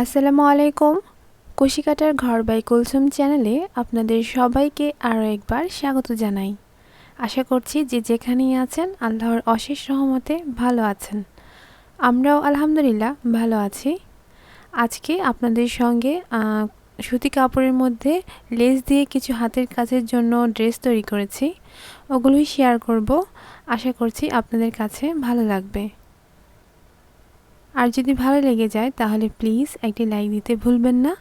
আসসালামু আলাইকুম। কুশিকাটার ঘর বাই কুলসুম চ্যানেলে আপনাদের সবাইকে আরও একবার স্বাগত জানাই। আশা করছি যে যেখানেই আছেন আল্লাহর অশেষ রহমতে ভালো আছেন। আমরাও আলহামদুলিল্লাহ ভালো আছি। আজকে আপনাদের সঙ্গে সুতি কাপড়ের মধ্যে লেস দিয়ে কিছু হাতের কাজের জন্য ড্রেস তৈরি করেছি, ওগুলোই শেয়ার করব। আশা করছি আপনাদের কাছে ভালো লাগবে। আর যদি ভালো লেগে যায় তাহলে প্লিজ একটি লাইক দিতে ভুলবেন না।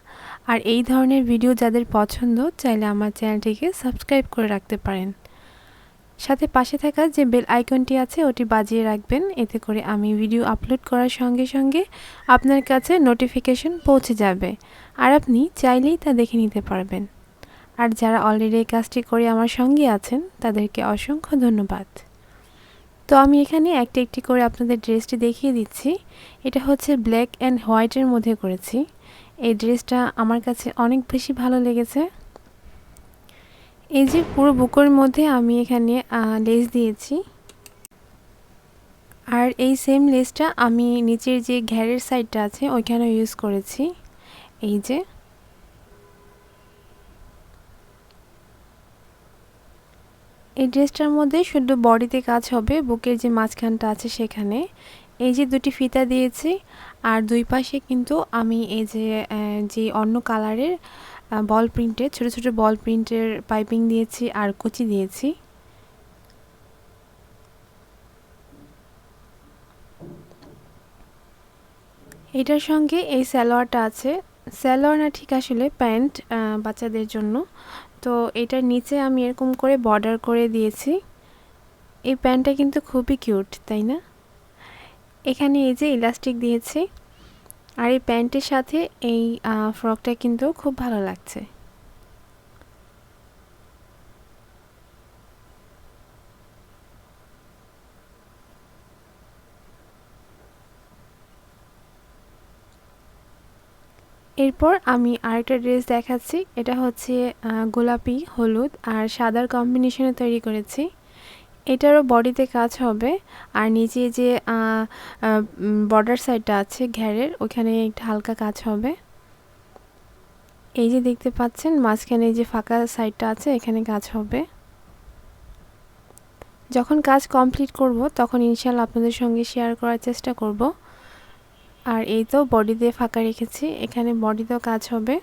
আর এই ধরনের ভিডিও যাদের পছন্দ চাইলে আমার চ্যানেলটিকে সাবস্ক্রাইব করে রাখতে পারেন। সাথে পাশে থাকা যে বেল আইকনটি আছে ওটি বাজিয়ে রাখবেন, এতে করে আমি ভিডিও আপলোড করার সঙ্গে সঙ্গে আপনার কাছে নোটিফিকেশন পৌঁছে যাবে আর আপনি চাইলেই তা দেখে নিতে পারবেন। আর যারা অলরেডি এই কাজটি করে আমার সঙ্গে আছেন তাদেরকে অসংখ্য ধন্যবাদ। তো আমি এখানে একটি একটি করে আপনাদের ড্রেসটি দেখিয়ে দিচ্ছি। এটা হচ্ছে ব্ল্যাক অ্যান্ড হোয়াইটের মধ্যে করেছি। এই ড্রেসটা আমার কাছে অনেক বেশি ভালো লেগেছে। এই যে পুরো বুকের মধ্যে আমি এখানে লেস দিয়েছি, আর এই সেম লেসটা আমি নিচের যে ঘেরের সাইডটা আছে ওইখানে ইউজ করেছি। এই যে এই ড্রেসটার মধ্যে শুধু বডিতে কাজ হবে, বুকের যে মাঝখানটা আছে সেখানে। এই যে দুটি ফিতা দিয়েছি, আর দুই পাশে কিন্তু আমি এই যে অন্য কালারের বল প্রিন্টের ছোট ছোট বল প্রিন্টের পাইপিং দিয়েছি আর কুচি দিয়েছি। এটার সঙ্গে এই সালোয়ারটা আছে, সালোয়ার না ঠিক আসলে প্যান্ট বাচ্চাদের জন্য। তো এটার নিচে আমি এরকম করে বর্ডার করে দিয়েছি। এই প্যান্টটা কিন্তু খুবই কিউট, তাই না? এখানে এই যে ইলাস্টিক দিয়েছি, আর এই প্যান্টের সাথে এই ফ্রকটা কিন্তু খুব ভালো লাগছে। এরপর আমি আরেকটা ড্রেস দেখাচ্ছি। এটা হচ্ছে গোলাপি, হলুদ আর সাদার কম্বিনেশনে তৈরি করেছি। এটারও বডিতে কাজ হবে, আর নিচে যে বর্ডার সাইডটা আছে ঘেরের ওখানে একটা হালকা কাজ হবে। এই যে দেখতে পাচ্ছেন মাঝখানে যে ফাঁকা সাইডটা আছে এখানে কাজ হবে। যখন কাজ কমপ্লিট করব তখন ইনশাআল্লাহ আপনাদের সঙ্গে শেয়ার করার চেষ্টা করব। আর এই তো বডি দিয়ে ফাঁকা রেখেছি, এখানে বডিতেও কাজ হবে।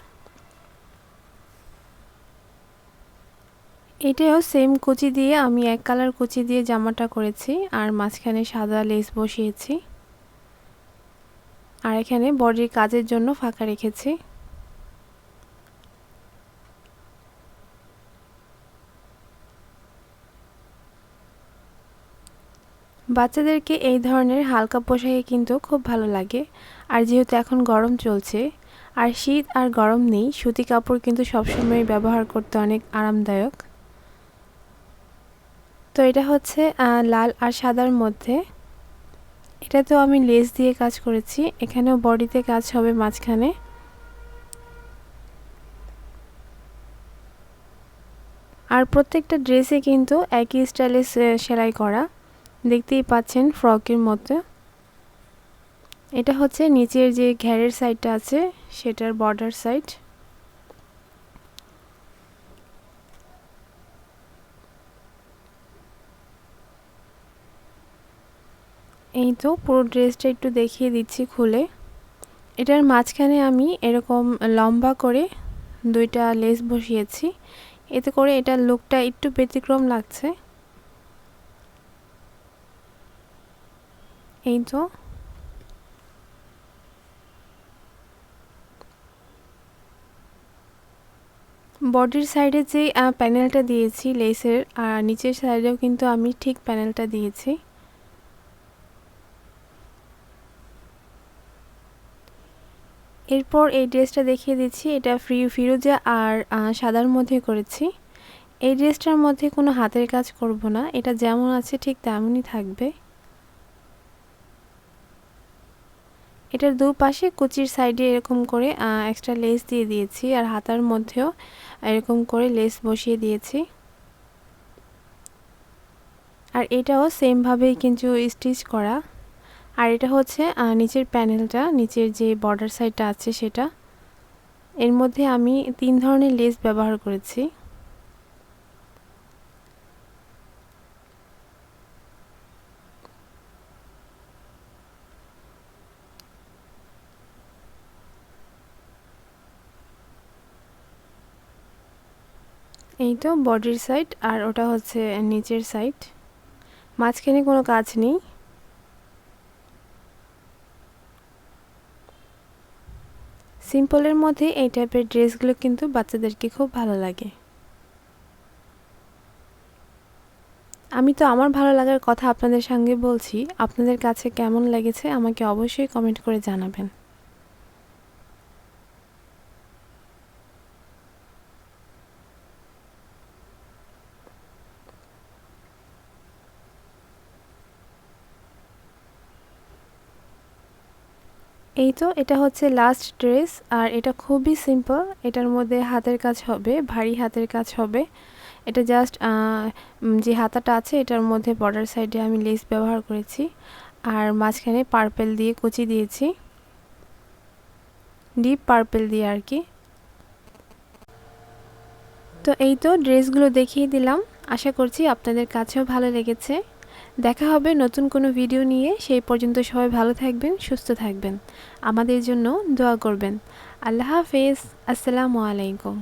এটাও সেম কুচি দিয়ে আমি এক কালার কুচি দিয়ে জামাটা করেছি, আর মাঝখানে সাদা লেস বসিয়েছি, আর এখানে বডির কাজের জন্য ফাঁকা রেখেছি। বাচ্চাদেরকে এই ধরনের হালকা পোশাকে কিন্তু খুব ভালো লাগে। আর যেহেতু এখন গরম চলছে, আর শীত আর গরম নেই, সুতি কাপড় কিন্তু সবসময় ব্যবহার করতে অনেক আরামদায়ক। তো এটা হচ্ছে লাল আর সাদার মধ্যে। এটাতেও আমি লেস দিয়ে কাজ করেছি, এখানেও বডিতে কাজ হবে মাঝখানে। আর প্রত্যেকটা ড্রেসে কিন্তু একই স্টাইলে সেলাই করা, দেখতেই পাচ্ছেন ফ্রকের মতো। এটা হচ্ছে নিচের যে ঘেরের সাইডটা আছে সেটার বর্ডার সাইড। এই তো পুরো ড্রেসটা একটু দেখিয়ে দিচ্ছি খুলে। এটার মাঝখানে আমি এরকম লম্বা করে দুইটা লেস বসিয়েছি, এতে করে এটার লুকটা একটু ব্যতিক্রম লাগছে। এই তো বডির সাইডে যে প্যানেলটা দিয়েছি লেসের, আর নিচের সাইডেও কিন্তু আমি ঠিক প্যানেলটা দিয়েছি। এরপর এই ড্রেসটা দেখিয়ে দিচ্ছি। এটা ফিরোজা আর সাদার মধ্যে করেছি। এই ড্রেসটার মধ্যে কোনো হাতের কাজ করব না, এটা যেমন আছে ঠিক তেমনই থাকবে। এটার দুপাশে কুচির সাইডে এরকম করে এক্সট্রা লেস দিয়ে দিয়েছি, আর হাতার মধ্যেও এরকম করে লেস বসিয়ে দিয়েছি। আর এটাও সেম ভাবেই কিন্তু স্টিচ করা। আর এটা হচ্ছে নিচের প্যানেলটা, নিচের যে বর্ডার সাইডটা আছে সেটা। এর মধ্যে আমি 3 ধরনের লেস ব্যবহার করেছি। এই তো বডির সাইড, আর ওটা হচ্ছে নিচের সাইড। মাঝখানে কোনো কাজ নেই। সিম্পলের মধ্যে এই টাইপের ড্রেসগুলো কিন্তু বাচ্চাদেরকে খুব ভালো লাগে। আমি তো আমার ভালো লাগার কথা আপনাদের সঙ্গে বলছি, আপনাদের কাছে কেমন লেগেছে আমাকে অবশ্যই কমেন্ট করে জানাবেন। এই তো এটা হচ্ছে লাস্ট ড্রেস, আর এটা খুবই সিম্পল। এটার মধ্যে হাতের কাজ হবে, ভারী হাতের কাজ হবে। এটা জাস্ট যে হাতাটা আছে এটার মধ্যে বর্ডার সাইডে আমি লেস ব্যবহার করেছি, আর মাঝখানে পার্পেল দিয়ে কুচি দিয়েছি, ডিপ পার্পেল দিয়ে আর কি। তো এই তো ড্রেসগুলো দেখিয়ে দিলাম, আশা করছি আপনাদের কাছেও ভালো লেগেছে। দেখা হবে নতুন কোনো ভিডিও নিয়ে, সেই পর্যন্ত সবাই ভালো থাকবেন, সুস্থ থাকবেন, আমাদের জন্য দোয়া করবেন। আল্লাহ হাফেজ, আসসালামু আলাইকুম।